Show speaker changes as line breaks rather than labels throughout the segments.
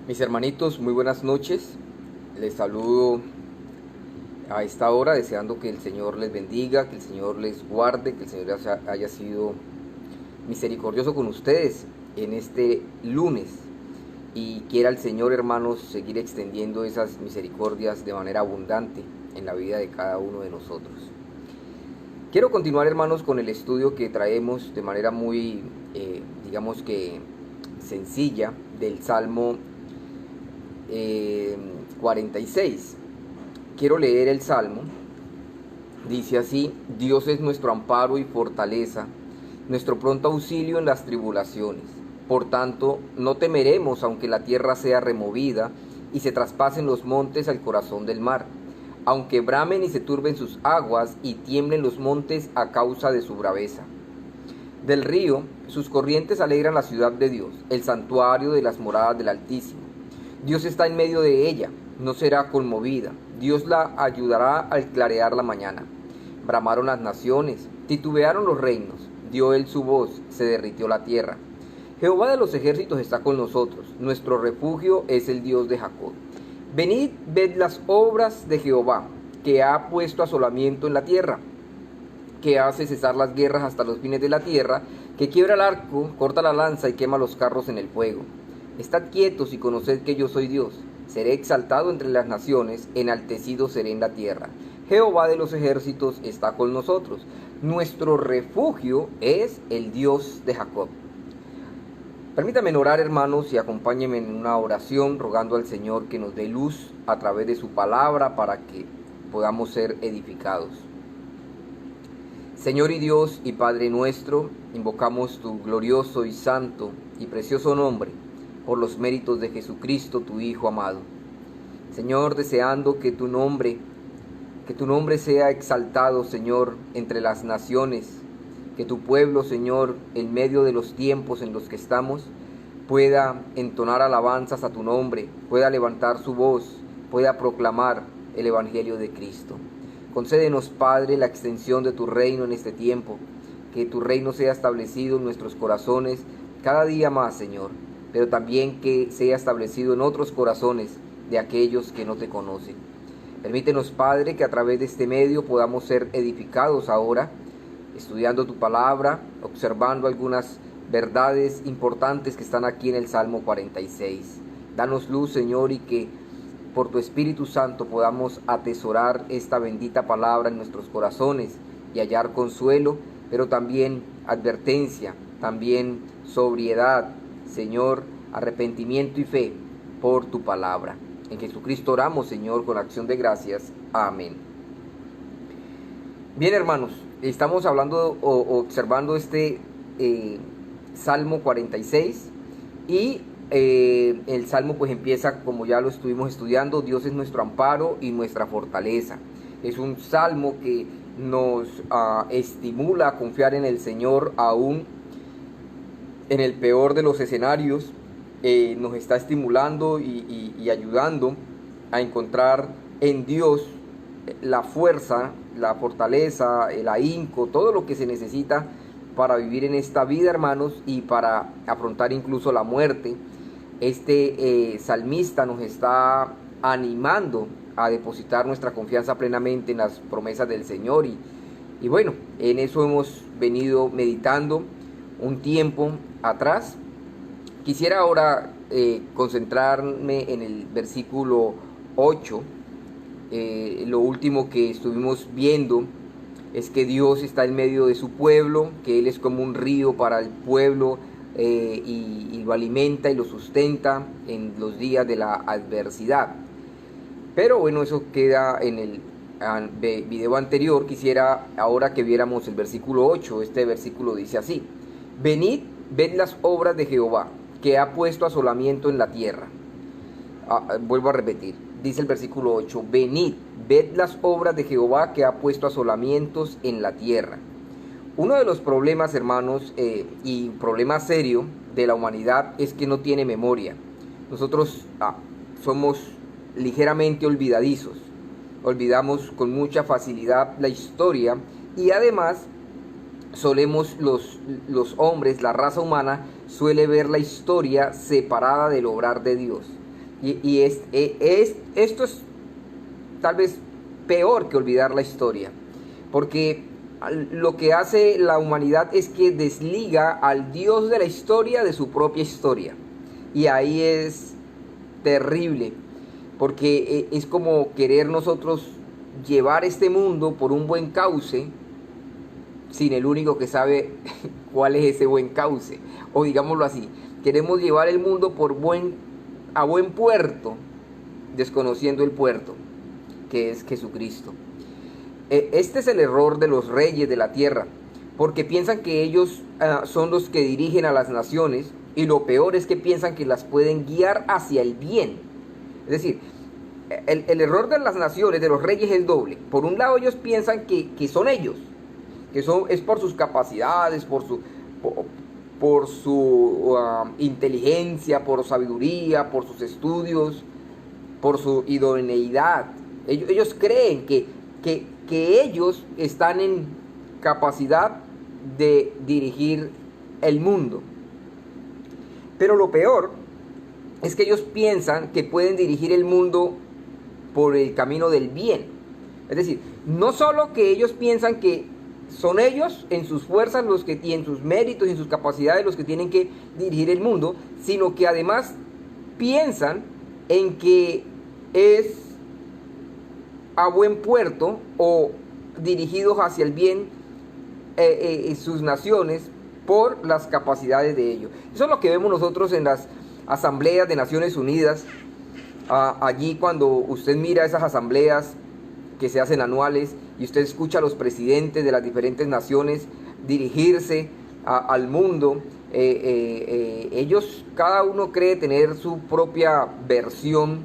Mis hermanitos, muy buenas noches. Les saludo a esta hora deseando que el Señor les bendiga, que el Señor les guarde, que el Señor haya sido misericordioso con ustedes en este lunes. Y quiera el Señor, hermanos, seguir extendiendo esas misericordias de manera abundante en la vida de cada uno de nosotros. Quiero continuar, hermanos, con el estudio que traemos de manera muy, digamos que sencilla, del Salmo 46. Quiero leer el Salmo. Dice así: Dios es nuestro amparo y fortaleza, nuestro pronto auxilio en las tribulaciones. Por tanto, no temeremos aunque la tierra sea removida y se traspasen los montes al corazón del mar, aunque bramen y se turben sus aguas y tiemblen los montes a causa de su braveza. Del río, sus corrientes alegran la ciudad de Dios, el santuario de las moradas del Altísimo. Dios está en medio de ella, no será conmovida. Dios la ayudará al clarear la mañana. Bramaron las naciones, titubearon los reinos. Dio él su voz, se derritió la tierra. Jehová de los ejércitos está con nosotros. Nuestro refugio es el Dios de Jacob. Venid, ved las obras de Jehová, que ha puesto asolamiento en la tierra, que hace cesar las guerras hasta los fines de la tierra, que quiebra el arco, corta la lanza y quema los carros en el fuego. Estad quietos y conoced que yo soy Dios. Seré exaltado entre las naciones, enaltecido seré en la tierra. Jehová de los ejércitos está con nosotros. Nuestro refugio es el Dios de Jacob. Permítanme orar, hermanos, y acompáñenme en una oración rogando al Señor que nos dé luz a través de su palabra para que podamos ser edificados. Señor y Dios y Padre nuestro, invocamos tu glorioso y santo y precioso nombre por los méritos de Jesucristo, tu Hijo amado. Señor, deseando que tu nombre sea exaltado, Señor, entre las naciones, que tu pueblo, Señor, en medio de los tiempos en los que estamos, pueda entonar alabanzas a tu nombre, pueda levantar su voz, pueda proclamar el Evangelio de Cristo. Concédenos, Padre, la extensión de tu reino en este tiempo, que tu reino sea establecido en nuestros corazones cada día más, Señor, pero también que sea establecido en otros corazones de aquellos que no te conocen. Permítenos, Padre, que a través de este medio podamos ser edificados ahora, estudiando tu palabra, observando algunas verdades importantes que están aquí en el Salmo 46. Danos luz, Señor, y que por tu Espíritu Santo podamos atesorar esta bendita palabra en nuestros corazones y hallar consuelo, pero también advertencia, también sobriedad, Señor, arrepentimiento y fe por tu palabra. En Jesucristo oramos, Señor, con acción de gracias. Amén. Bien, hermanos, estamos hablando o observando este Salmo 46 y el Salmo pues empieza, como ya lo estuvimos estudiando: Dios es nuestro amparo y nuestra fortaleza. Es un salmo que nos estimula a confiar en el Señor aún en el peor de los escenarios. Nos está estimulando y ayudando a encontrar en Dios la fuerza, la fortaleza, el ahínco, todo lo que se necesita para vivir en esta vida, hermanos, y para afrontar incluso la muerte. Este salmista nos está animando a depositar nuestra confianza plenamente en las promesas del Señor y bueno, en eso hemos venido meditando un tiempo atrás. Quisiera ahora concentrarme en el versículo 8. Lo último que estuvimos viendo es que Dios está en medio de su pueblo, que Él es como un río para el pueblo y lo alimenta y lo sustenta en los días de la adversidad. Pero bueno, eso queda en el video anterior. Quisiera ahora que viéramos el versículo 8. Este versículo dice así: Venid, ved las obras de Jehová, que ha puesto asolamiento en la tierra. Vuelvo a repetir, dice el versículo 8: Venid, ved las obras de Jehová, que ha puesto asolamientos en la tierra. Uno de los problemas, hermanos, y problema serio de la humanidad es que no tiene memoria. Nosotros somos ligeramente olvidadizos. Olvidamos con mucha facilidad la historia y además solemos los hombres, la raza humana, suele ver la historia separada del obrar de Dios. Esto es tal vez peor que olvidar la historia, porque lo que hace la humanidad es que desliga al Dios de la historia de su propia historia. Y ahí es terrible, porque es como querer nosotros llevar este mundo por un buen cauce sin el único que sabe cuál es ese buen cauce. O digámoslo así, queremos llevar el mundo a buen puerto, desconociendo el puerto, que es Jesucristo. Este es el error de los reyes de la tierra, porque piensan que ellos son los que dirigen a las naciones, y lo peor es que piensan que las pueden guiar hacia el bien. Es decir, el error de las naciones, de los reyes, es doble. Por un lado, ellos piensan que son ellos, es por sus capacidades, por su inteligencia, por sabiduría, por sus estudios, por su idoneidad. Ellos creen que ellos están en capacidad de dirigir el mundo. Pero lo peor es que ellos piensan que pueden dirigir el mundo por el camino del bien. Es decir, no solo que ellos piensan que son ellos en sus fuerzas los que tienen sus méritos y en sus capacidades los que tienen que dirigir el mundo, sino que además piensan en que es a buen puerto o dirigidos hacia el bien sus naciones por las capacidades de ellos. Eso es lo que vemos nosotros en las asambleas de Naciones Unidas. Allí cuando usted mira esas asambleas que se hacen anuales y usted escucha a los presidentes de las diferentes naciones dirigirse al mundo, ellos, cada uno cree tener su propia versión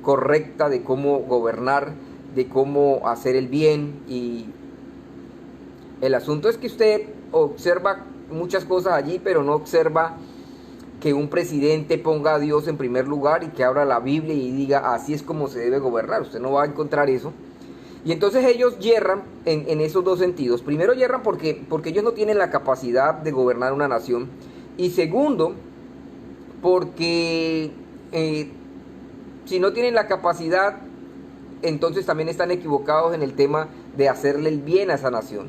correcta de cómo gobernar, de cómo hacer el bien, y el asunto es que usted observa muchas cosas allí, pero no observa que un presidente ponga a Dios en primer lugar y que abra la Biblia y diga así es como se debe gobernar. Usted no va a encontrar eso. Y entonces ellos yerran en esos dos sentidos. Primero, yerran porque ellos no tienen la capacidad de gobernar una nación. Y segundo, porque si no tienen la capacidad, entonces también están equivocados en el tema de hacerle el bien a esa nación.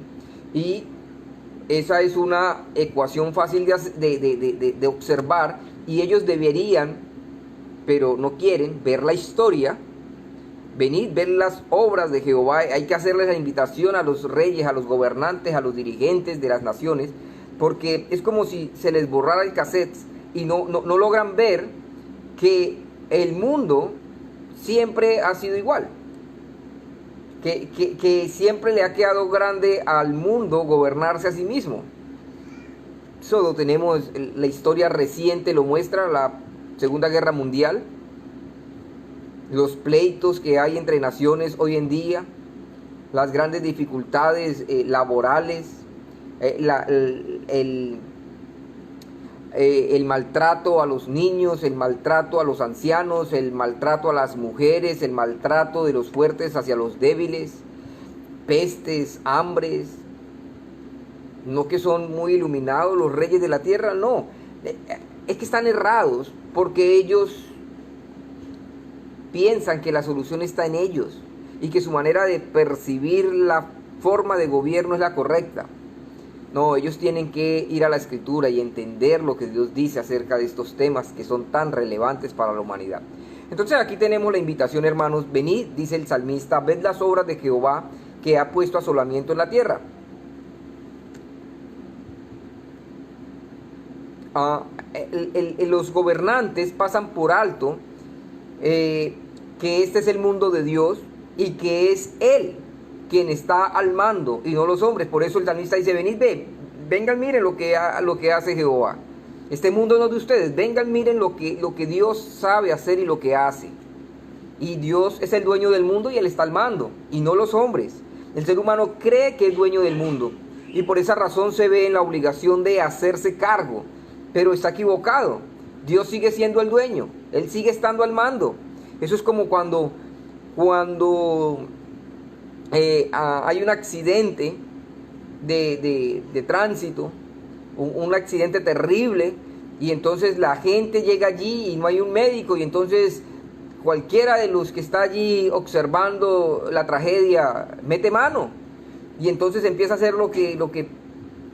Y esa es una ecuación fácil de observar, y ellos deberían, pero no quieren, ver la historia, venir, ver las obras de Jehová. Hay que hacerles la invitación a los reyes, a los gobernantes, a los dirigentes de las naciones, porque es como si se les borrara el cassette y no logran ver que el mundo siempre ha sido igual. Que siempre le ha quedado grande al mundo gobernarse a sí mismo. Solo tenemos la historia reciente, lo muestra la Segunda Guerra Mundial, los pleitos que hay entre naciones hoy en día, las grandes dificultades laborales, el maltrato a los niños, el maltrato a los ancianos, el maltrato a las mujeres, el maltrato de los fuertes hacia los débiles, pestes, hambres. No que son muy iluminados los reyes de la tierra, no. Es que están errados porque ellos piensan que la solución está en ellos y que su manera de percibir la forma de gobierno es la correcta. No, ellos tienen que ir a la Escritura y entender lo que Dios dice acerca de estos temas que son tan relevantes para la humanidad. Entonces aquí tenemos la invitación, hermanos. Venid, dice el salmista, ved las obras de Jehová, que ha puesto asolamiento en la tierra. Los gobernantes pasan por alto que este es el mundo de Dios y que es Él quien está al mando y no los hombres. Por eso el salmista dice, venid, vengan, miren lo que hace Jehová. Este mundo no es de ustedes, vengan, miren lo que Dios sabe hacer y lo que hace. Y Dios es el dueño del mundo y Él está al mando, y no los hombres. El ser humano cree que es dueño del mundo, y por esa razón se ve en la obligación de hacerse cargo, pero está equivocado. Dios sigue siendo el dueño, Él sigue estando al mando. Eso es como cuando hay un accidente de tránsito, un accidente terrible, y entonces la gente llega allí y no hay un médico, y entonces cualquiera de los que está allí observando la tragedia mete mano y entonces empieza a hacer lo que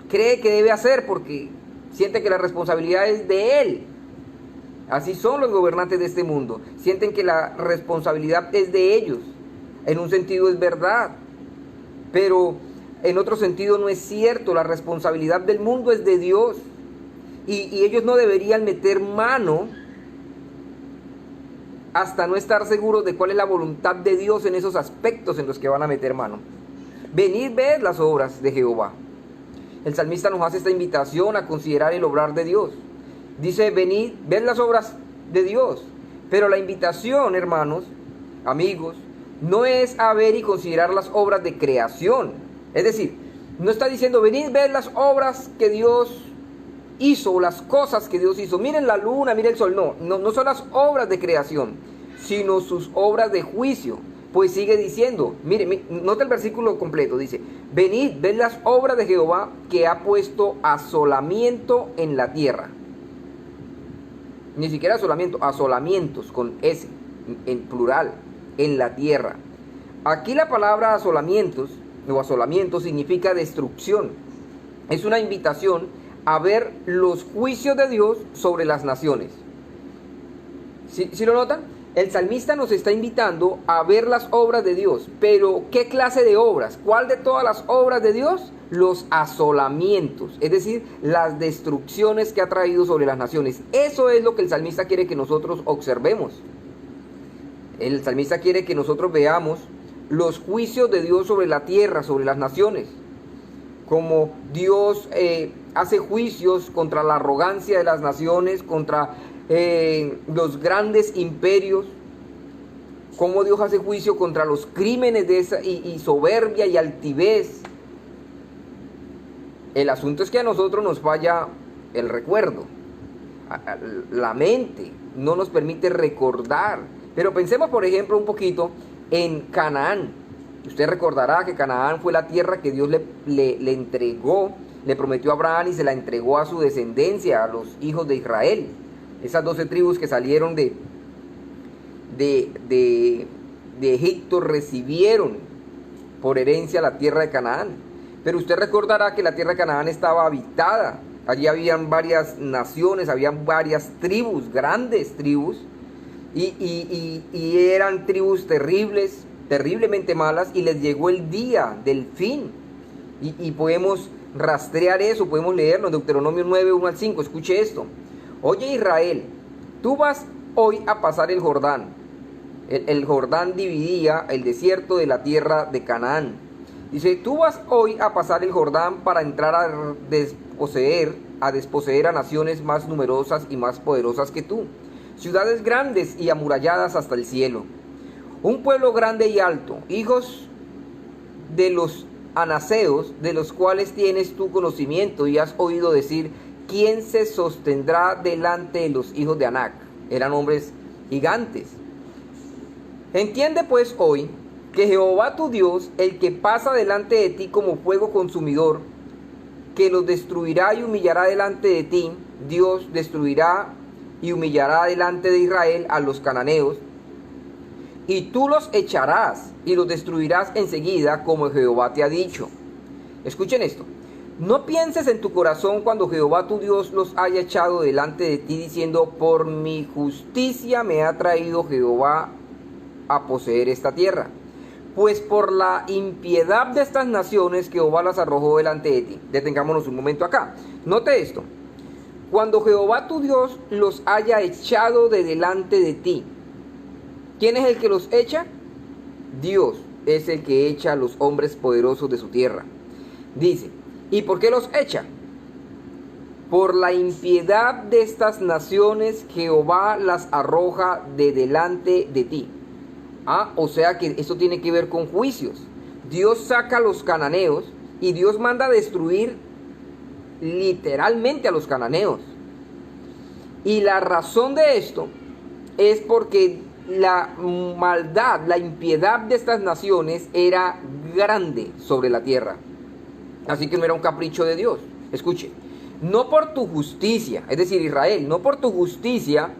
cree que debe hacer porque siente que la responsabilidad es de él. Así son los gobernantes de este mundo. Sienten que la responsabilidad es de ellos. En un sentido es verdad, pero en otro sentido no es cierto. La responsabilidad del mundo es de Dios. Y ellos no deberían meter mano hasta no estar seguros de cuál es la voluntad de Dios en esos aspectos en los que van a meter mano. Venid, ved las obras de Jehová. El salmista nos hace esta invitación a considerar el obrar de Dios. Dice, venid, ved las obras de Dios. Pero la invitación, hermanos, amigos, no es a ver y considerar las obras de creación. Es decir, no está diciendo, venid, ved las obras que Dios hizo, las cosas que Dios hizo. Miren la luna, miren el sol. No son las obras de creación, sino sus obras de juicio. Pues sigue diciendo, mire, nota el versículo completo, dice, venid, ved las obras de Jehová que ha puesto asolamiento en la tierra. Ni siquiera asolamiento, asolamientos con S, en plural, en la tierra. Aquí la palabra asolamientos o asolamiento significa destrucción. Es una invitación a ver los juicios de Dios sobre las naciones. ¿Sí lo notan? El salmista nos está invitando a ver las obras de Dios. Pero, ¿qué clase de obras? ¿Cuál de todas las obras de Dios? Los asolamientos, es decir, las destrucciones que ha traído sobre las naciones. Eso es lo que el salmista quiere que nosotros observemos. El salmista quiere que nosotros veamos los juicios de Dios sobre la tierra, sobre las naciones. Como Dios hace juicios contra la arrogancia de las naciones, contra los grandes imperios, como Dios hace juicio contra los crímenes de esa y soberbia y altivez. El asunto es que a nosotros nos falla el recuerdo, la mente no nos permite recordar. Pero pensemos, por ejemplo, un poquito en Canaán. Usted recordará que Canaán fue la tierra que Dios le entregó, le prometió a Abraham y se la entregó a su descendencia, a los hijos de Israel. Esas 12 tribus que salieron de Egipto recibieron por herencia la tierra de Canaán. Pero usted recordará que la tierra de Canaán estaba habitada. Allí habían varias naciones, habían varias tribus, grandes tribus. Y eran tribus terribles, terriblemente malas. Y les llegó el día del fin. Y podemos rastrear eso, podemos leerlo en Deuteronomio 9, 1 al 5. Escuche esto. Oye Israel, tú vas hoy a pasar el Jordán. El Jordán dividía el desierto de la tierra de Canaán. Dice, tú vas hoy a pasar el Jordán para entrar a desposeer a naciones más numerosas y más poderosas que tú. Ciudades grandes y amuralladas hasta el cielo. Un pueblo grande y alto, hijos de los anaseos, de los cuales tienes tu conocimiento y has oído decir, ¿quién se sostendrá delante de los hijos de Anac? Eran hombres gigantes. Entiende pues hoy que Jehová tu Dios, el que pasa delante de ti como fuego consumidor, que los destruirá y humillará delante de ti, Dios destruirá y humillará delante de Israel a los cananeos, y tú los echarás y los destruirás enseguida, como Jehová te ha dicho. Escuchen esto. No pienses en tu corazón cuando Jehová tu Dios los haya echado delante de ti, diciendo, por mi justicia me ha traído Jehová a poseer esta tierra. Pues por la impiedad de estas naciones Jehová las arrojó delante de ti. Detengámonos un momento acá. Note esto. Cuando Jehová tu Dios los haya echado de delante de ti, ¿quién es el que los echa? Dios es el que echa a los hombres poderosos de su tierra. Dice, ¿y por qué los echa? Por la impiedad de estas naciones Jehová las arroja de delante de ti. O sea que esto tiene que ver con juicios. Dios saca a los cananeos y Dios manda a destruir literalmente a los cananeos. Y la razón de esto es porque la maldad, la impiedad de estas naciones era grande sobre la tierra. Así que no era un capricho de Dios. Escuche, no por tu justicia, es decir, Israel, no por tu justicia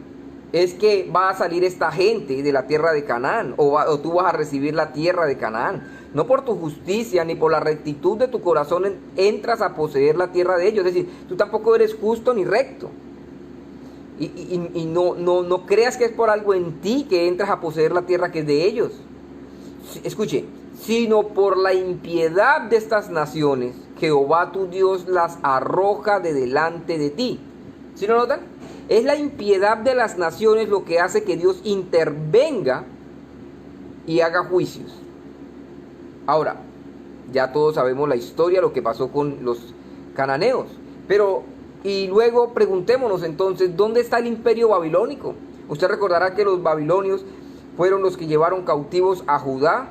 es que va a salir esta gente de la tierra de Canaán, o tú vas a recibir la tierra de Canaán. No por tu justicia ni por la rectitud de tu corazón entras a poseer la tierra de ellos. Es decir, tú tampoco eres justo ni recto. Y no creas que es por algo en ti que entras a poseer la tierra que es de ellos. Escuche, sino por la impiedad de estas naciones, Jehová tu Dios las arroja de delante de ti. ¿Sí lo notan? Es la impiedad de las naciones lo que hace que Dios intervenga y haga juicios. Ahora, ya todos sabemos la historia, lo que pasó con los cananeos. Pero, y luego preguntémonos entonces, ¿dónde está el imperio babilónico? Usted recordará que los babilonios fueron los que llevaron cautivos a Judá.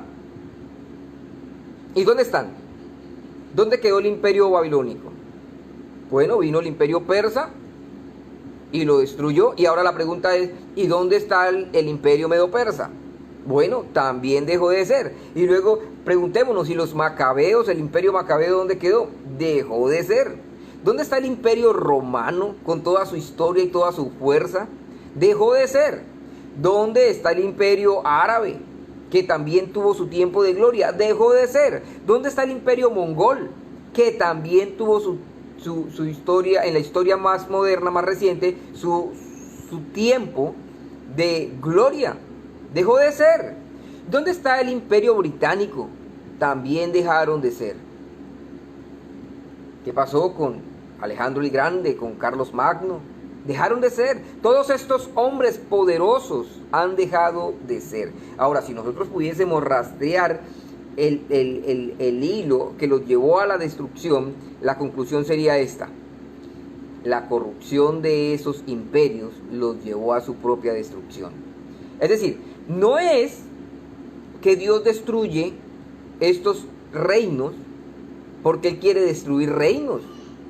¿Y dónde están? ¿Dónde quedó el imperio babilónico? Bueno, vino el imperio persa y lo destruyó. Y ahora la pregunta es, ¿y dónde está el imperio medo-persa? Bueno, también dejó de ser. Y luego preguntémonos, ¿y los macabeos, el imperio macabeo, dónde quedó? Dejó de ser. ¿Dónde está el imperio romano con toda su historia y toda su fuerza? Dejó de ser. ¿Dónde está el imperio árabe, que también tuvo su tiempo de gloria? Dejó de ser. ¿Dónde está el imperio mongol, que también tuvo su historia, en la historia más moderna, más reciente, su tiempo de gloria? Dejó de ser. ¿Dónde está el imperio británico? También dejaron de ser. ¿Qué pasó con Alejandro el Grande, con Carlos Magno? Dejaron de ser. Todos estos hombres poderosos han dejado de ser. Ahora, si nosotros pudiésemos rastrear el hilo que los llevó a la destrucción, la conclusión sería esta: la corrupción de esos imperios los llevó a su propia destrucción. Es decir, no es que Dios destruye estos reinos porque Él quiere destruir reinos.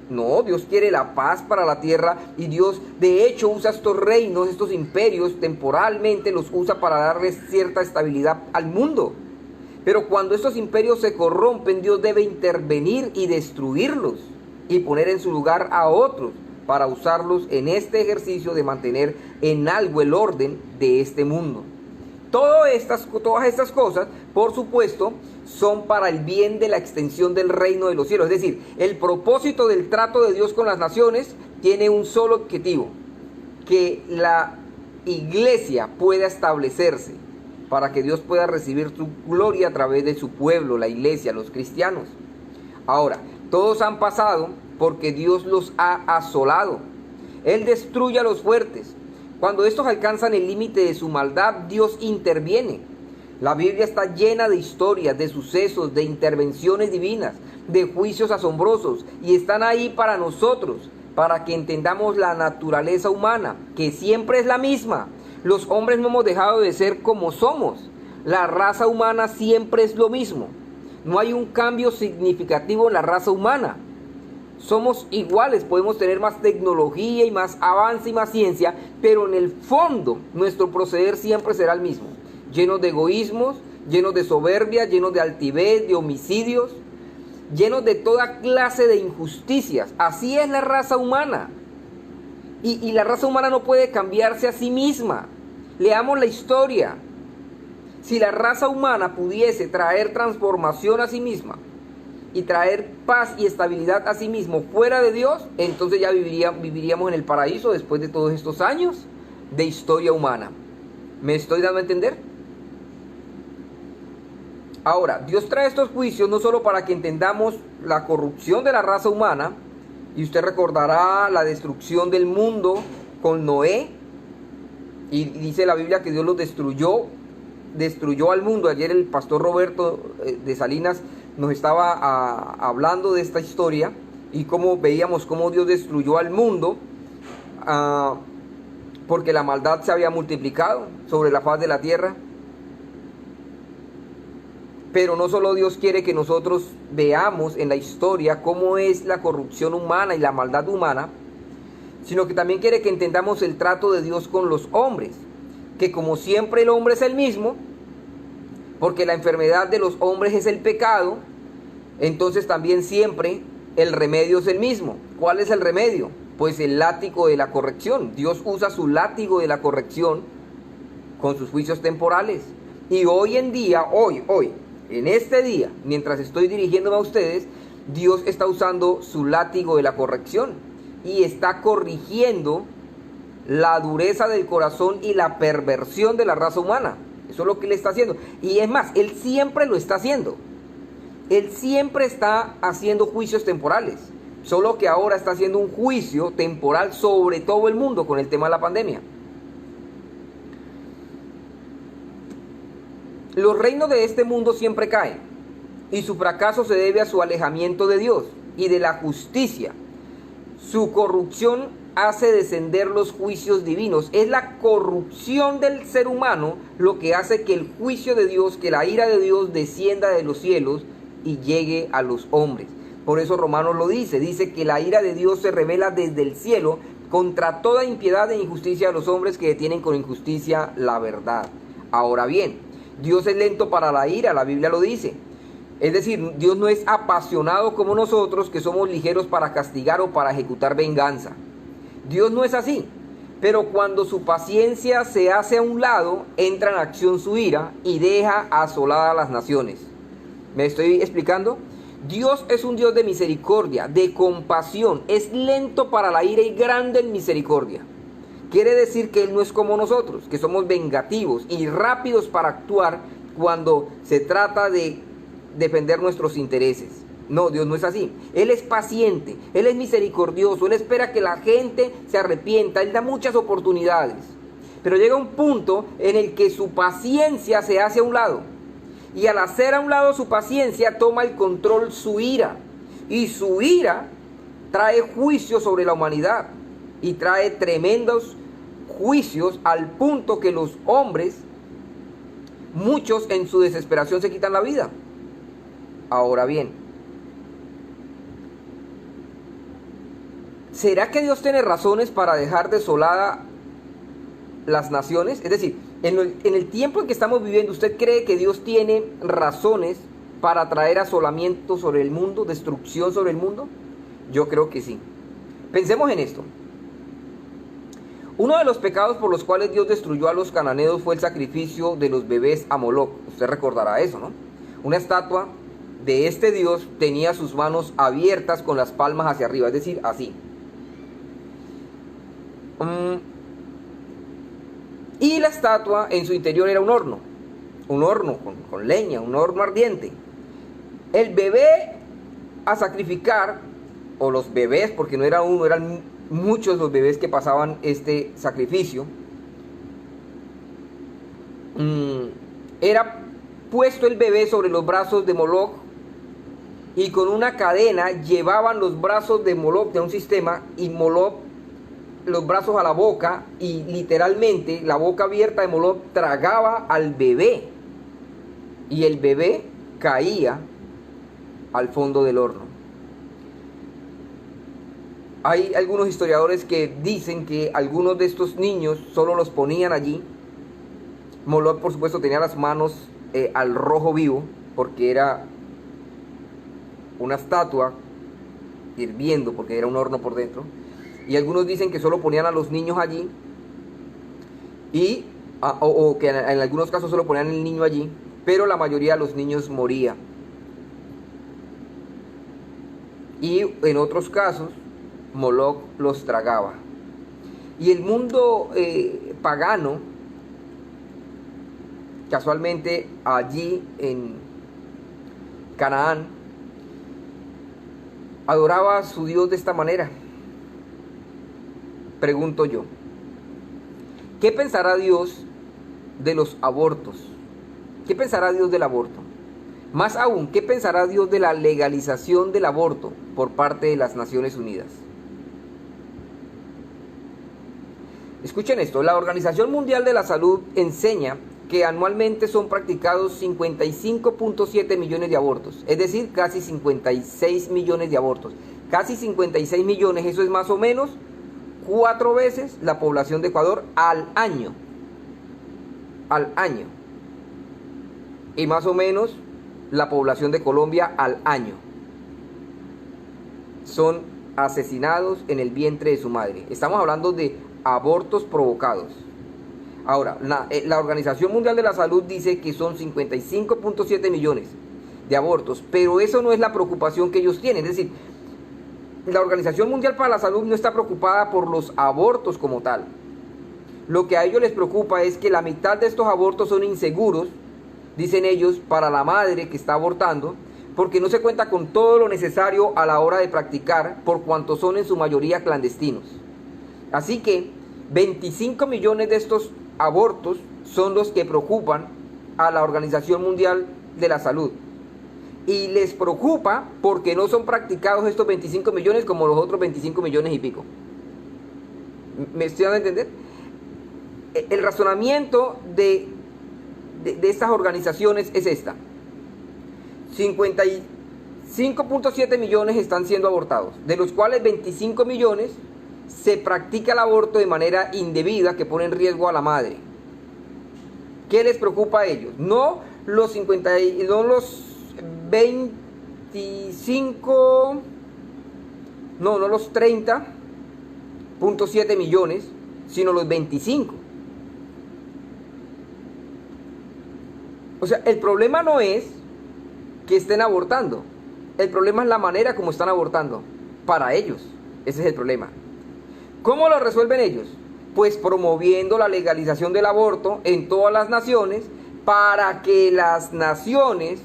No, Dios quiere la paz para la tierra, y Dios de hecho usa estos reinos, estos imperios, temporalmente los usa para darles cierta estabilidad al mundo. Pero cuando estos imperios se corrompen, Dios debe intervenir y destruirlos y poner en su lugar a otros para usarlos en este ejercicio de mantener en algo el orden de este mundo. Todas estas cosas, por supuesto, son para el bien de la extensión del reino de los cielos. Es decir, el propósito del trato de Dios con las naciones tiene un solo objetivo: que la iglesia pueda establecerse, para que Dios pueda recibir su gloria a través de su pueblo, la iglesia, los cristianos. Ahora, todos han pasado porque Dios los ha asolado. Él destruye a los fuertes. Cuando estos alcanzan el límite de su maldad, Dios interviene. La Biblia está llena de historias, de sucesos, de intervenciones divinas, de juicios asombrosos, y están ahí para nosotros, para que entendamos la naturaleza humana, que siempre es la misma. Los hombres no hemos dejado de ser como somos. La raza humana siempre es lo mismo. No hay un cambio significativo en la raza humana. Somos iguales, podemos tener más tecnología y más avance y más ciencia, pero en el fondo nuestro proceder siempre será el mismo: llenos de egoísmos, llenos de soberbia, llenos de altivez, de homicidios, llenos de toda clase de injusticias. Así es la raza humana. Y la raza humana no puede cambiarse a sí misma. Leamos la historia. Si la raza humana pudiese traer transformación a sí misma y traer paz y estabilidad a sí mismo fuera de Dios, entonces ya viviríamos en el paraíso después de todos estos años de historia humana. ¿Me estoy dando a entender? Ahora, Dios trae estos juicios no solo para que entendamos la corrupción de la raza humana, y usted recordará la destrucción del mundo con Noé, y dice la Biblia que Dios los destruyó al mundo. Ayer el pastor Roberto de Salinas nos estaba hablando de esta historia, y cómo veíamos cómo Dios destruyó al mundo porque la maldad se había multiplicado sobre la faz de la tierra. Pero no solo Dios quiere que nosotros veamos en la historia cómo es la corrupción humana y la maldad humana, sino que también quiere que entendamos el trato de Dios con los hombres, que como siempre el hombre es el mismo, porque la enfermedad de los hombres es el pecado, entonces también siempre el remedio es el mismo. ¿Cuál es el remedio? pues el látigo de la corrección. Dios usa su látigo de la corrección con sus juicios temporales. Y hoy en día, hoy, en este día, mientras estoy dirigiéndome a ustedes, Dios está usando su látigo de la corrección y está corrigiendo la dureza del corazón y la perversión de la raza humana. Eso es lo que Él está haciendo. Y es más, Él siempre lo está haciendo. Él siempre está haciendo juicios temporales. Solo que ahora está haciendo un juicio temporal sobre todo el mundo con el tema de la pandemia. Los reinos de este mundo siempre caen. Y su fracaso se debe a su alejamiento de Dios y de la justicia. Su corrupción hace descender los juicios divinos. Es la corrupción del ser humano lo que hace que el juicio de Dios, que la ira de Dios descienda de los cielos y llegue a los hombres. Por eso Romanos lo dice que la ira de Dios se revela desde el cielo contra toda impiedad e injusticia de los hombres que detienen con injusticia la verdad. Ahora bien, Dios es lento para la ira, la Biblia lo dice. Es decir, Dios no es apasionado como nosotros, que somos ligeros para castigar o para ejecutar venganza. Dios no es así. Pero cuando su paciencia se hace a un lado, entra en acción su ira y deja asoladas a las naciones. ¿Me estoy explicando? Dios es un Dios de misericordia, de compasión, es lento para la ira y grande en misericordia. Quiere decir que Él no es como nosotros, que somos vengativos y rápidos para actuar cuando se trata de defender nuestros intereses. No, Dios no es así. Él es paciente, Él es misericordioso, Él espera que la gente se arrepienta, Él da muchas oportunidades. Pero llega un punto en el que su paciencia se hace a un lado. Y al hacer a un lado su paciencia, toma el control su ira. Y su ira trae juicio sobre la humanidad. Y trae tremendos juicios al punto que los hombres, muchos en su desesperación se quitan la vida. Ahora bien, ¿será que Dios tiene razones para dejar desolada las naciones? Es decir, en el tiempo en que estamos viviendo, ¿usted cree que Dios tiene razones para traer asolamiento sobre el mundo, destrucción sobre el mundo? Yo creo que sí. Pensemos en esto. Uno de los pecados por los cuales Dios destruyó a los cananeos fue el sacrificio de los bebés a Moloc. Usted recordará eso, ¿no? Una estatua de este Dios tenía sus manos abiertas con las palmas hacia arriba, es decir, así. Y la estatua en su interior era un horno con leña, un horno ardiente. El bebé a sacrificar, o los bebés, porque no era uno, eran muchos los bebés que pasaban este sacrificio, era puesto el bebé sobre los brazos de Moloc y con una cadena llevaban los brazos de Moloc de un sistema y Moloc los brazos a la boca y literalmente la boca abierta de Moloc tragaba al bebé y el bebé caía al fondo del horno. Hay algunos historiadores que dicen que algunos de estos niños solo los ponían allí. Moloc, por supuesto, tenía las manos al rojo vivo porque era una estatua hirviendo, porque era un horno por dentro. Y algunos dicen que solo ponían a los niños allí o que en algunos casos solo ponían el niño allí, pero la mayoría de los niños moría. Y en otros casos Moloc los tragaba. Y el mundo pagano, casualmente allí en Canaán, adoraba a su Dios de esta manera. Pregunto yo, ¿qué pensará Dios de los abortos? ¿Qué pensará Dios del aborto? Más aún, ¿qué pensará Dios de la legalización del aborto por parte de las Naciones Unidas? Escuchen esto, la Organización Mundial de la Salud enseña que anualmente son practicados 55.7 millones de abortos, es decir, casi 56 millones de abortos. Casi 56 millones, eso es más o menos 4 veces la población de Ecuador al año. Y más o menos la población de Colombia al año. Son asesinados en el vientre de su madre. Estamos hablando de abortos provocados. Ahora, la Organización Mundial de la Salud dice que son 55.7 millones de abortos, pero eso no es la preocupación que ellos tienen. Es decir, la Organización Mundial para la Salud no está preocupada por los abortos como tal. Lo que a ellos les preocupa es que la mitad de estos abortos son inseguros, dicen ellos, para la madre que está abortando, porque no se cuenta con todo lo necesario a la hora de practicar, por cuanto son en su mayoría clandestinos. Así que 25 millones de estos abortos son los que preocupan a la Organización Mundial de la Salud. Y les preocupa porque no son practicados estos 25 millones como los otros 25 millones y pico. ¿Me estoy dando a entender? El razonamiento de estas organizaciones es esta. 55.7 millones están siendo abortados, de los cuales 25 millones se practica el aborto de manera indebida que pone en riesgo a la madre. ¿Qué les preocupa a ellos? No los 25, no los 30.7 millones, sino los 25. O sea, el problema no es que estén abortando, el problema es la manera como están abortando, para ellos, ese es el problema. ¿Cómo lo resuelven ellos? Pues promoviendo la legalización del aborto en todas las naciones, para que las naciones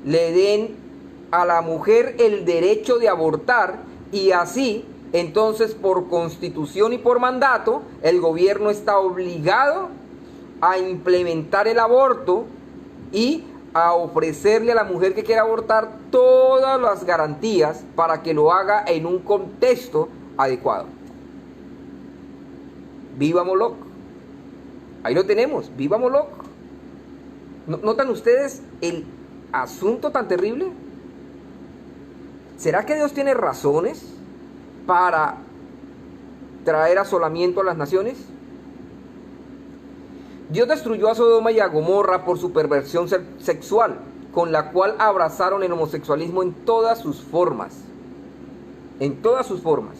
le den a la mujer el derecho de abortar, y así, entonces, por constitución y por mandato, el gobierno está obligado a implementar el aborto y a ofrecerle a la mujer que quiera abortar todas las garantías para que lo haga en un contexto adecuado. Viva Moloch. Ahí lo tenemos, viva Moloch. ¿Notan ustedes el asunto tan terrible? ¿Será que Dios tiene razones para traer asolamiento a las naciones? Dios destruyó a Sodoma y a Gomorra por su perversión sexual, con la cual abrazaron el homosexualismo en todas sus formas. En todas sus formas.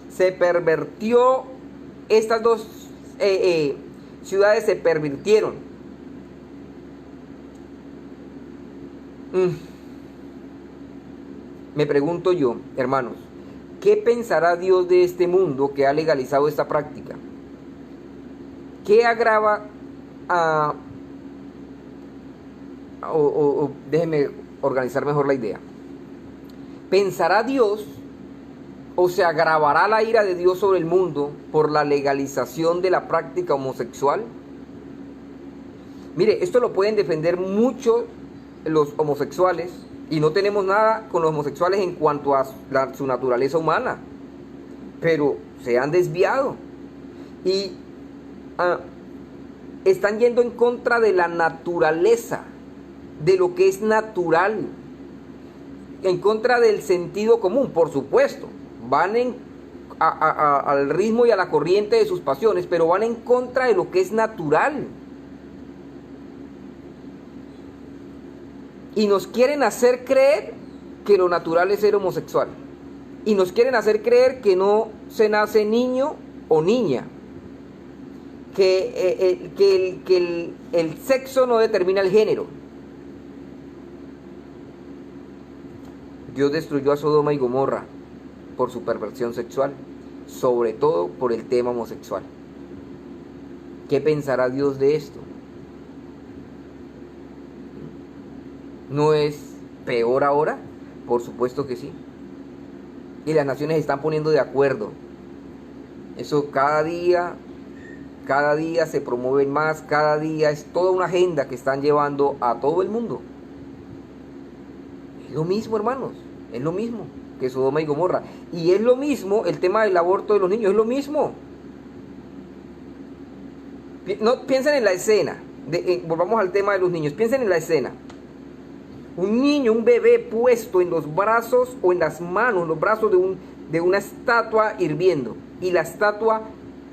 Se pervirtió, estas dos ciudades se pervirtieron. Me pregunto yo, hermanos, ¿qué pensará Dios de este mundo que ha legalizado esta práctica? ¿Qué agrava déjenme organizar mejor la idea? ¿Pensará Dios o se agravará la ira de Dios sobre el mundo por la legalización de la práctica homosexual? Mire, esto lo pueden defender mucho los homosexuales, y no tenemos nada con los homosexuales en cuanto a su naturaleza humana, pero se han desviado y están yendo en contra de la naturaleza, de lo que es natural, en contra del sentido común, por supuesto. Van al ritmo y a la corriente de sus pasiones, pero van en contra de lo que es natural. Y nos quieren hacer creer que lo natural es ser homosexual. Y nos quieren hacer creer que no se nace niño o niña. Que el sexo no determina el género. Dios destruyó a Sodoma y Gomorra por su perversión sexual, sobre todo por el tema homosexual. ¿Qué pensará Dios de esto? ¿No es peor ahora? Por supuesto que sí. Y las naciones se están poniendo de acuerdo. Eso cada día se promueven más, cada día es toda una agenda que están llevando a todo el mundo. Es lo mismo, hermanos, es lo mismo que Sodoma y Gomorra. Y es lo mismo el tema del aborto de los niños, es lo mismo. No, piensen en la escena, volvamos al tema de los niños, piensen en la escena. Un niño, un bebé puesto en los brazos o en las manos, en los brazos de una estatua hirviendo. Y la estatua,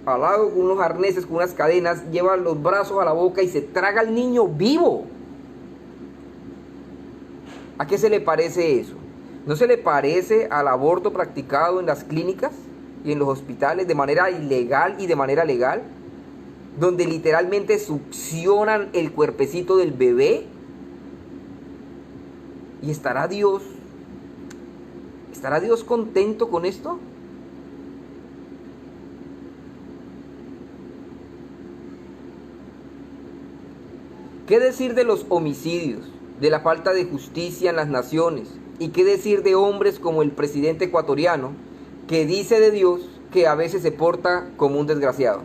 al lado con unos arneses, con unas cadenas, lleva los brazos a la boca y se traga al niño vivo. ¿A qué se le parece eso? ¿No se le parece al aborto practicado en las clínicas y en los hospitales de manera ilegal y de manera legal? Donde literalmente succionan el cuerpecito del bebé. ¿Y estará Dios contento con esto? ¿Qué decir de los homicidios, de la falta de justicia en las naciones? ¿Y qué decir de hombres como el presidente ecuatoriano, que dice de Dios que a veces se porta como un desgraciado?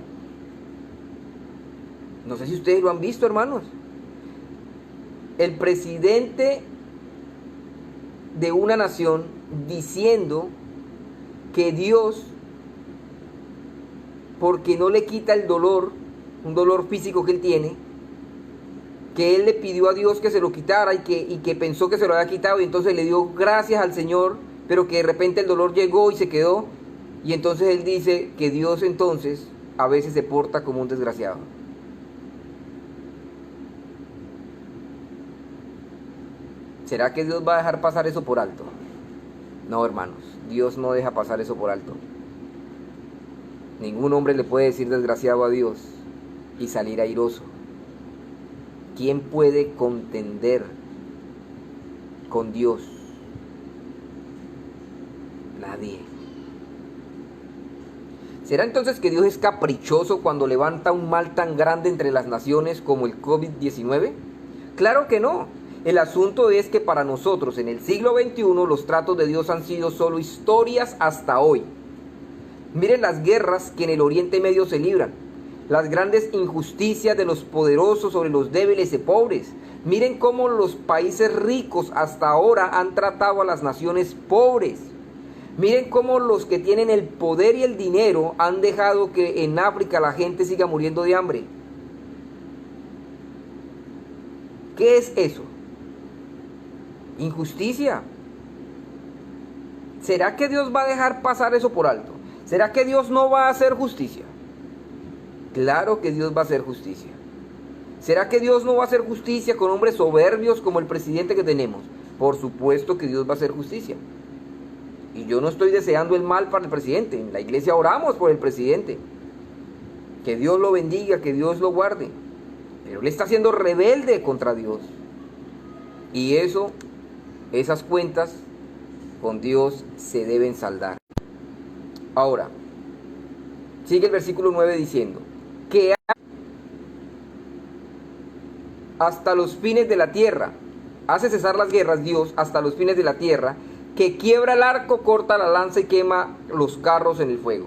No sé si ustedes lo han visto, hermanos. El presidente de una nación diciendo que Dios, porque no le quita el dolor, un dolor físico que él tiene, que él le pidió a Dios que se lo quitara y que pensó que se lo había quitado y entonces le dio gracias al Señor, pero que de repente el dolor llegó y se quedó, y entonces él dice que Dios entonces a veces se porta como un desgraciado. ¿Será que Dios va a dejar pasar eso por alto? No, hermanos, Dios no deja pasar eso por alto. Ningún hombre le puede decir desgraciado a Dios y salir airoso. ¿Quién puede contender con Dios? Nadie. ¿Será entonces que Dios es caprichoso cuando levanta un mal tan grande entre las naciones como el COVID-19? Claro que no. El asunto es que para nosotros en el siglo XXI los tratos de Dios han sido solo historias hasta hoy. Miren las guerras que en el Oriente Medio se libran, las grandes injusticias de los poderosos sobre los débiles y pobres. Miren cómo los países ricos hasta ahora han tratado a las naciones pobres. Miren cómo los que tienen el poder y el dinero han dejado que en África la gente siga muriendo de hambre. ¿Qué es eso? Injusticia. ¿Será que Dios va a dejar pasar eso por alto? ¿Será que Dios no va a hacer justicia? Claro que Dios va a hacer justicia. ¿Será que Dios no va a hacer justicia con hombres soberbios como el presidente que tenemos? Por supuesto que Dios va a hacer justicia. Y yo no estoy deseando el mal para el presidente. En la iglesia oramos por el presidente. Que Dios lo bendiga, que Dios lo guarde. Pero él está siendo rebelde contra Dios. Y esas cuentas con Dios se deben saldar. Ahora, sigue el versículo 9 diciendo que hasta los fines de la tierra, hace cesar las guerras Dios hasta los fines de la tierra, que quiebra el arco, corta la lanza y quema los carros en el fuego.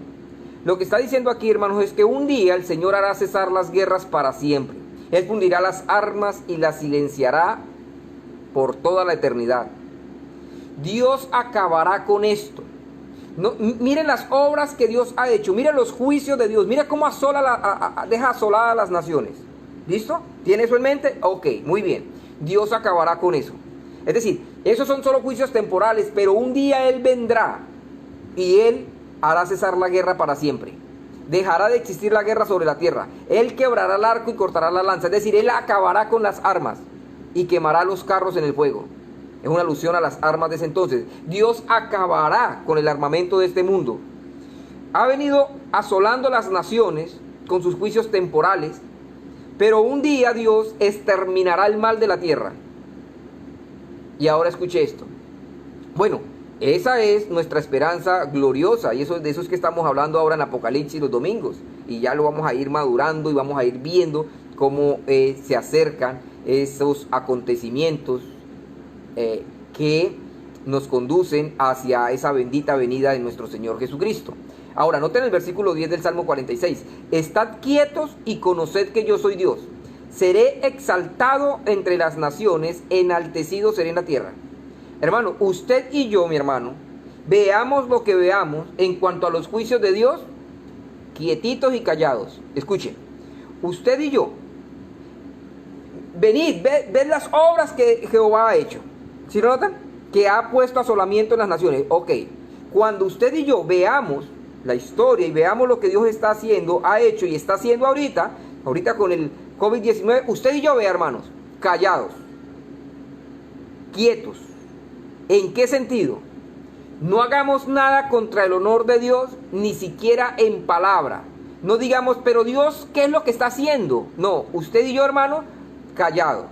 Lo que está diciendo aquí, hermanos, es que un día el Señor hará cesar las guerras para siempre. Él fundirá las armas y las silenciará por toda la eternidad. Dios acabará con esto. No, miren las obras que Dios ha hecho, miren los juicios de Dios, mira cómo deja asoladas las naciones. ¿Listo? ¿Tiene eso en mente? Ok, muy bien. Dios acabará con eso. Es decir, esos son solo juicios temporales, pero un día Él vendrá y Él hará cesar la guerra para siempre. Dejará de existir la guerra sobre la tierra. Él quebrará el arco y cortará la lanza. Es decir, Él acabará con las armas y quemará los carros en el fuego. Es una alusión a las armas de ese entonces. Dios acabará con el armamento de este mundo. Ha venido asolando las naciones con sus juicios temporales, pero un día Dios exterminará el mal de la tierra. Y ahora escuche esto. Bueno, esa es nuestra esperanza gloriosa, y de eso es que estamos hablando ahora en Apocalipsis los domingos. Y ya lo vamos a ir madurando y vamos a ir viendo cómo se acercan esos acontecimientos que nos conducen hacia esa bendita venida de nuestro Señor Jesucristo. Ahora, noten el versículo 10 del Salmo 46. Estad quietos y conoced que yo soy Dios. Seré exaltado entre las naciones, enaltecido seré en la tierra. Hermano, usted y yo, mi hermano, veamos lo que veamos en cuanto a los juicios de Dios, quietitos y callados. Escuchen, usted y yo, venid, ved las obras que Jehová ha hecho. ¿Sí lo notan? Que ha puesto asolamiento en las naciones. Ok, cuando usted y yo veamos la historia y veamos lo que Dios está haciendo, ha hecho y está haciendo ahorita con el COVID-19, usted y yo, vea, hermanos, callados, quietos, ¿En qué sentido? No hagamos nada contra el honor de Dios, ni siquiera en palabra. No digamos, pero Dios, ¿qué es lo que está haciendo? No, usted y yo, hermano, callado.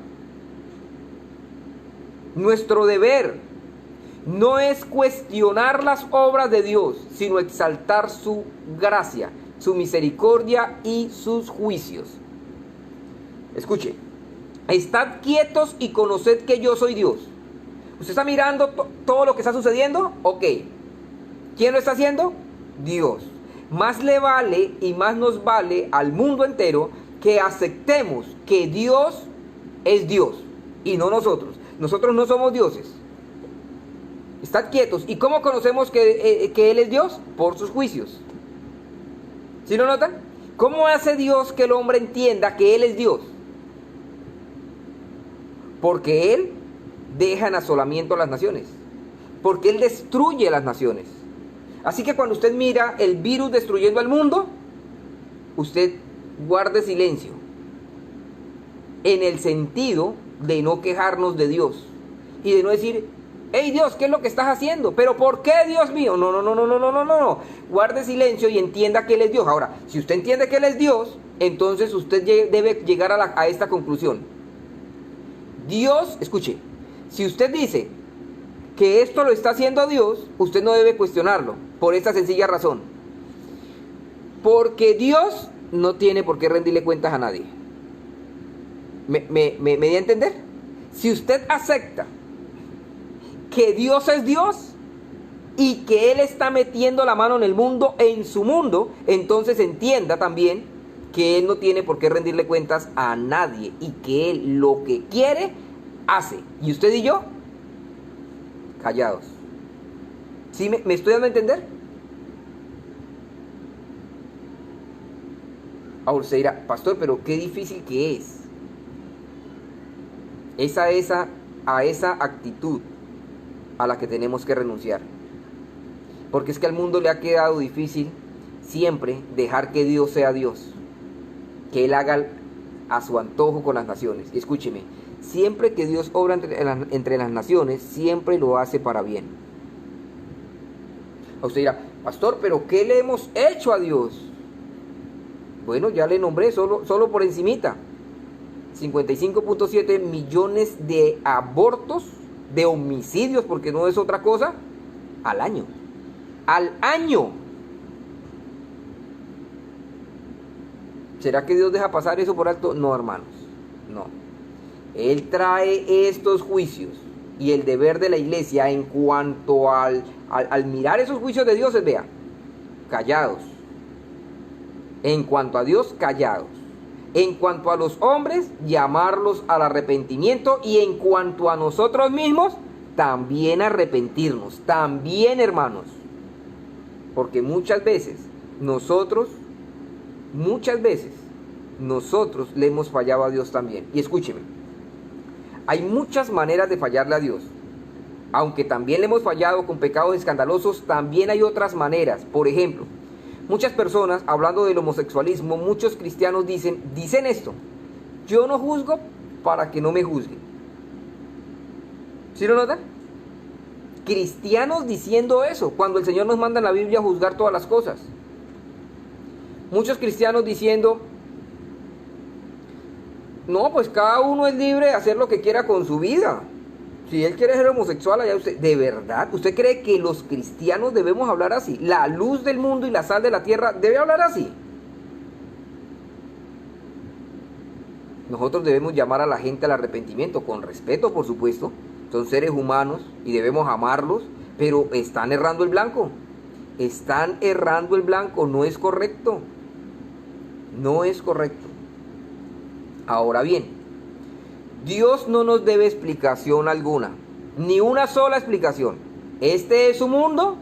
Nuestro deber no es cuestionar las obras de Dios, sino exaltar su gracia, su misericordia y sus juicios. Escuche, estad quietos y conoced que yo soy Dios. ¿Usted está mirando todo lo que está sucediendo? Ok. ¿Quién lo está haciendo? Dios. Más le vale y más nos vale al mundo entero que aceptemos que Dios es Dios y no nosotros. Nosotros no somos dioses. Estad quietos. ¿Y cómo conocemos que Él es Dios? Por sus juicios. ¿Sí lo notan? ¿Cómo hace Dios que el hombre entienda que Él es Dios? Porque Él deja en asolamiento a las naciones. Porque Él destruye las naciones. Así que cuando usted mira el virus destruyendo al mundo, usted guarde silencio. En el sentido de no quejarnos de Dios. Y de no decir, hey Dios, ¿qué es lo que estás haciendo? ¿Pero por qué, Dios mío? No. Guarde silencio y entienda que Él es Dios. Ahora, si usted entiende que Él es Dios, entonces usted debe llegar a esta conclusión. Dios, escuche, si usted dice que esto lo está haciendo Dios, usted no debe cuestionarlo, por esta sencilla razón. Porque Dios no tiene por qué rendirle cuentas a nadie. ¿Me di a entender? Si usted acepta que Dios es Dios y que Él está metiendo la mano en el mundo, en su mundo, entonces entienda también que Él no tiene por qué rendirle cuentas a nadie y que Él lo que quiere, hace. ¿Y usted y yo? Callados. ¿Sí me estoy dando a entender? Ahora usted dirá, pastor, pero qué difícil que es. A esa actitud a la que tenemos que renunciar. Porque es que al mundo le ha quedado difícil siempre dejar que Dios sea Dios. Que Él haga a su antojo con las naciones. Y escúcheme, siempre que Dios obra entre las naciones, siempre lo hace para bien. Usted dirá, pastor, pero ¿qué le hemos hecho a Dios? Bueno, ya le nombré, solo por encimita. 55.7 millones de abortos, de homicidios, porque no es otra cosa, al año. ¡Al año! ¿Será que Dios deja pasar eso por alto? No, hermanos, no. Él trae estos juicios y el deber de la iglesia en cuanto al mirar esos juicios de Dios es, vea, callados. En cuanto a Dios, callados. En cuanto a los hombres, llamarlos al arrepentimiento. Y en cuanto a nosotros mismos, también arrepentirnos. También, hermanos. Porque muchas veces nosotros le hemos fallado a Dios también. Y escúcheme, hay muchas maneras de fallarle a Dios. Aunque también le hemos fallado con pecados escandalosos, también hay otras maneras. Por ejemplo, muchas personas, hablando del homosexualismo, muchos cristianos dicen esto: yo no juzgo para que no me juzguen. ¿Sí lo notan? Cristianos diciendo eso, cuando el Señor nos manda en la Biblia a juzgar todas las cosas. Muchos cristianos diciendo, no, pues cada uno es libre de hacer lo que quiera con su vida. Si él quiere ser homosexual, allá usted. ¿De verdad? ¿Usted cree que los cristianos debemos hablar así? La luz del mundo y la sal de la tierra debe hablar así. Nosotros debemos llamar a la gente al arrepentimiento, con respeto, por supuesto. Son seres humanos y debemos amarlos, pero están errando el blanco. Están errando el blanco, no es correcto. No es correcto. Ahora bien, Dios no nos debe explicación alguna, ni una sola explicación. Este es su mundo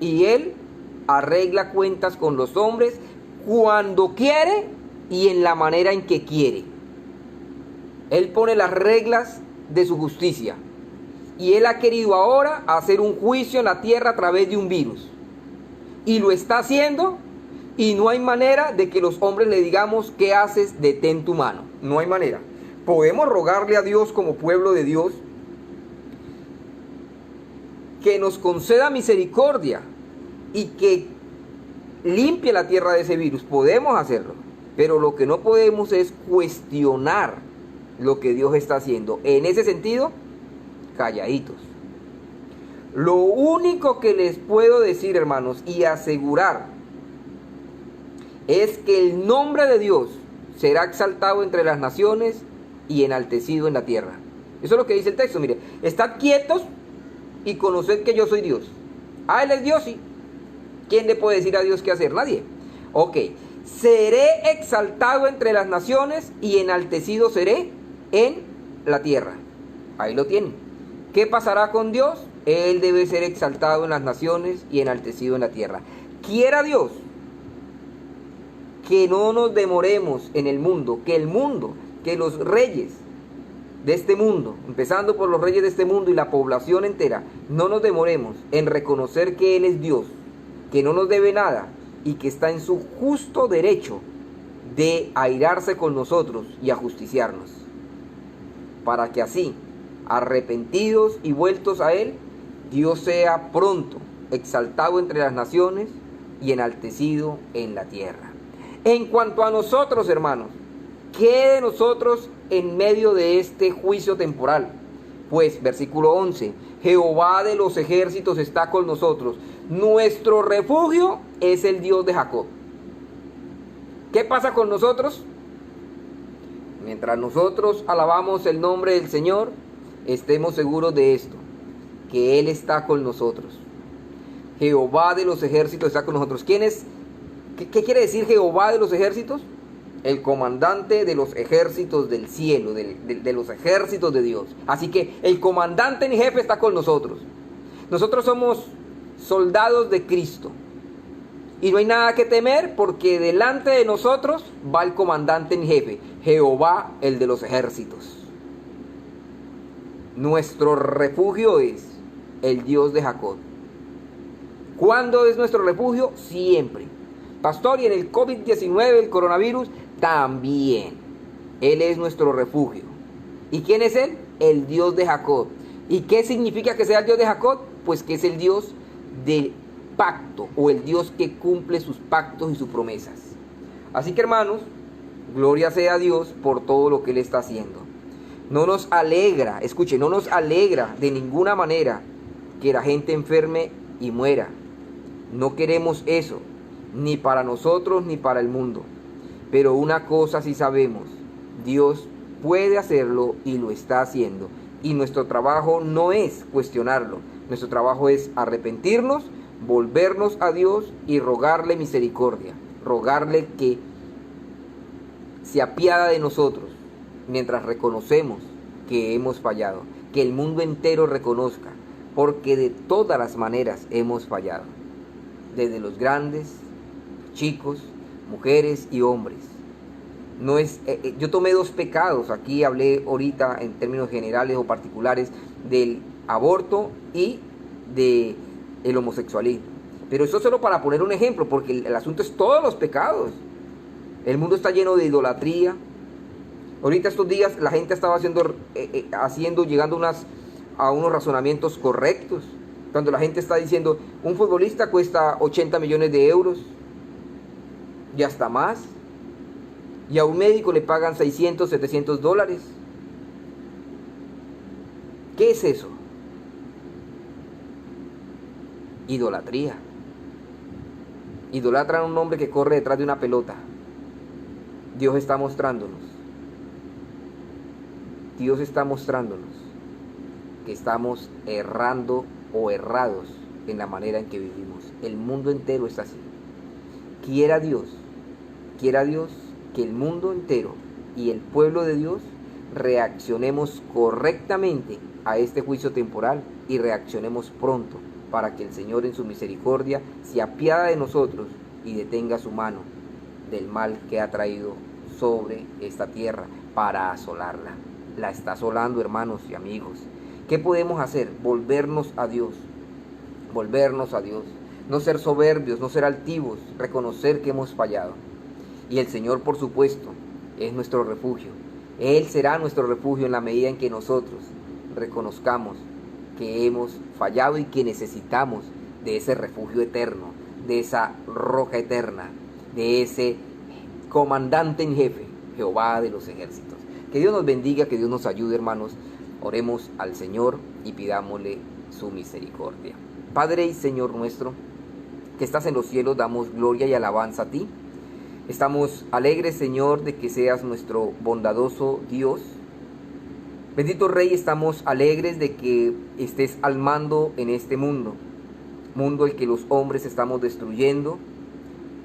y Él arregla cuentas con los hombres cuando quiere y en la manera en que quiere. Él pone las reglas de su justicia y Él ha querido ahora hacer un juicio en la tierra a través de un virus. Y lo está haciendo y no hay manera de que los hombres le digamos, ¿qué haces? Detén tu mano. No hay manera. Podemos rogarle a Dios como pueblo de Dios que nos conceda misericordia y que limpie la tierra de ese virus. Podemos hacerlo, pero lo que no podemos es cuestionar lo que Dios está haciendo. En ese sentido, calladitos. Lo único que les puedo decir, hermanos, y asegurar, es que el nombre de Dios será exaltado entre las naciones y enaltecido en la tierra. Eso es lo que dice el texto. Mire, estad quietos y conoced que yo soy Dios. Ah, Él es Dios, sí. ¿Quién le puede decir a Dios qué hacer? Nadie. Ok. Seré exaltado entre las naciones y enaltecido seré en la tierra. Ahí lo tienen. ¿Qué pasará con Dios? Él debe ser exaltado en las naciones y enaltecido en la tierra. Quiera Dios que no nos demoremos en el mundo, que los reyes de este mundo, empezando por los reyes de este mundo y la población entera, no nos demoremos en reconocer que Él es Dios, que no nos debe nada y que está en su justo derecho de airarse con nosotros y ajusticiarnos, para que así, arrepentidos y vueltos a Él, Dios sea pronto exaltado entre las naciones y enaltecido en la tierra. En cuanto a nosotros, hermanos, ¿qué de nosotros en medio de este juicio temporal? Pues, versículo 11, Jehová de los ejércitos está con nosotros. Nuestro refugio es el Dios de Jacob. ¿Qué pasa con nosotros? Mientras nosotros alabamos el nombre del Señor, estemos seguros de esto, que Él está con nosotros. Jehová de los ejércitos está con nosotros. ¿Quién es? ¿Qué quiere decir Jehová de los ejércitos? El comandante de los ejércitos del cielo, de los ejércitos de Dios. Así que el comandante en jefe está con nosotros. Nosotros somos soldados de Cristo. Y no hay nada que temer porque delante de nosotros va el comandante en jefe, Jehová, el de los ejércitos. Nuestro refugio es el Dios de Jacob. ¿Cuándo es nuestro refugio? Siempre. Pastor, y en el COVID-19, el coronavirus, también. Él es nuestro refugio. ¿Y quién es Él? El Dios de Jacob. ¿Y qué significa que sea el Dios de Jacob? Pues que es el Dios del pacto, o el Dios que cumple sus pactos y sus promesas. Así que, hermanos, gloria sea a Dios por todo lo que Él está haciendo. No nos alegra, escuche, no nos alegra de ninguna manera que la gente enferme y muera. No queremos eso, ni para nosotros ni para el mundo. Pero una cosa sí sabemos, Dios puede hacerlo y lo está haciendo. Y nuestro trabajo no es cuestionarlo, nuestro trabajo es arrepentirnos, volvernos a Dios y rogarle misericordia, rogarle que se apiada de nosotros mientras reconocemos que hemos fallado, que el mundo entero reconozca, porque de todas las maneras hemos fallado, desde los grandes, chicos, mujeres y hombres. No es, yo tomé dos pecados, aquí hablé ahorita en términos generales o particulares del aborto y del homosexualismo, pero eso solo para poner un ejemplo, porque el asunto es todos los pecados. El mundo está lleno de idolatría. Ahorita estos días la gente estaba llegando a unos razonamientos correctos, cuando la gente está diciendo, un futbolista cuesta 80 millones de euros y hasta más, y a un médico le pagan 600, 700 dólares. ¿Qué es eso? Idolatría. Idolatran a un hombre que corre detrás de una pelota. Dios está mostrándonos que estamos errando o errados en la manera en que vivimos. El mundo entero está así. Quiera Dios que el mundo entero y el pueblo de Dios reaccionemos correctamente a este juicio temporal y reaccionemos pronto para que el Señor en su misericordia se apiade de nosotros y detenga su mano del mal que ha traído sobre esta tierra para asolarla. La está asolando, hermanos y amigos. ¿Qué podemos hacer? Volvernos a Dios. No ser soberbios, no ser altivos, reconocer que hemos fallado. Y el Señor, por supuesto, es nuestro refugio. Él será nuestro refugio en la medida en que nosotros reconozcamos que hemos fallado y que necesitamos de ese refugio eterno, de esa roca eterna, de ese comandante en jefe, Jehová de los ejércitos. Que Dios nos bendiga, que Dios nos ayude, hermanos. Oremos al Señor y pidámosle su misericordia. Padre y Señor nuestro, que estás en los cielos, damos gloria y alabanza a ti. Estamos alegres, Señor, de que seas nuestro bondadoso Dios. Bendito Rey, estamos alegres de que estés al mando en este mundo. Mundo el que los hombres estamos destruyendo.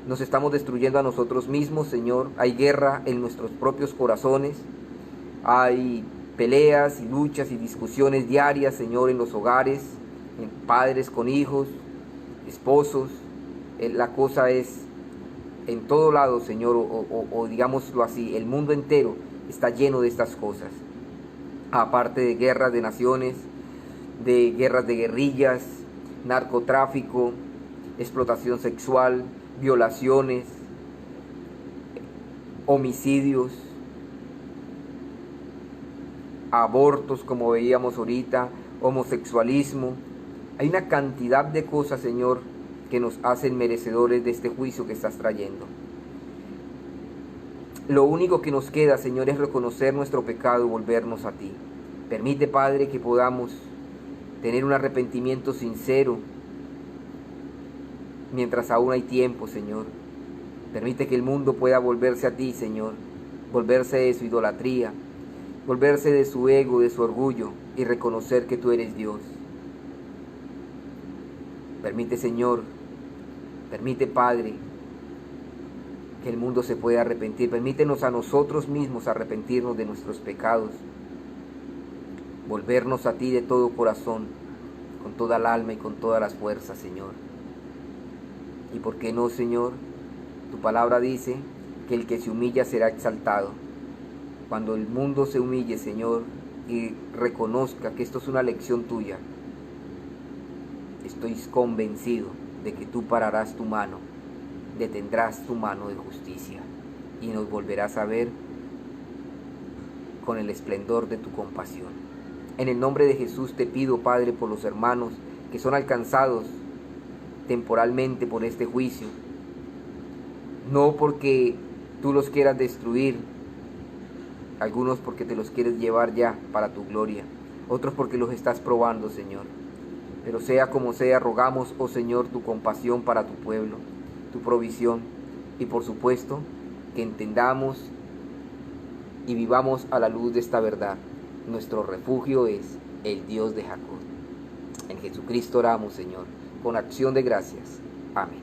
Nos estamos destruyendo a nosotros mismos, Señor. Hay guerra en nuestros propios corazones. Hay peleas y luchas y discusiones diarias, Señor, en los hogares, en padres con hijos, esposos. La cosa es en todo lado, Señor, o digámoslo así, el mundo entero está lleno de estas cosas. Aparte de guerras de naciones, de guerras de guerrillas, narcotráfico, explotación sexual, violaciones, homicidios, abortos como veíamos ahorita, homosexualismo. Hay una cantidad de cosas, Señor, que nos hacen merecedores de este juicio que estás trayendo. Lo único que nos queda, Señor, es reconocer nuestro pecado y volvernos a ti. Permite, Padre, que podamos tener un arrepentimiento sincero mientras aún hay tiempo, Señor. Permite que el mundo pueda volverse a ti, Señor, volverse de su idolatría, volverse de su ego, de su orgullo y reconocer que tú eres Dios. Permite, Señor, permite, Padre, que el mundo se pueda arrepentir. Permítenos a nosotros mismos arrepentirnos de nuestros pecados, volvernos a ti de todo corazón, con toda el alma y con todas las fuerzas, Señor. Y por qué no, Señor, tu palabra dice que el que se humilla será exaltado. Cuando el mundo se humille, Señor, y reconozca que esto es una lección tuya, estoy convencido de que tú pararás tu mano, detendrás tu mano de justicia y nos volverás a ver con el esplendor de tu compasión. En el nombre de Jesús te pido, Padre, por los hermanos que son alcanzados temporalmente por este juicio, no porque tú los quieras destruir, algunos porque te los quieres llevar ya para tu gloria, otros porque los estás probando, Señor. Pero sea como sea, rogamos, oh Señor, tu compasión para tu pueblo, tu provisión y por supuesto que entendamos y vivamos a la luz de esta verdad. Nuestro refugio es el Dios de Jacob. En Jesucristo oramos, Señor, con acción de gracias. Amén.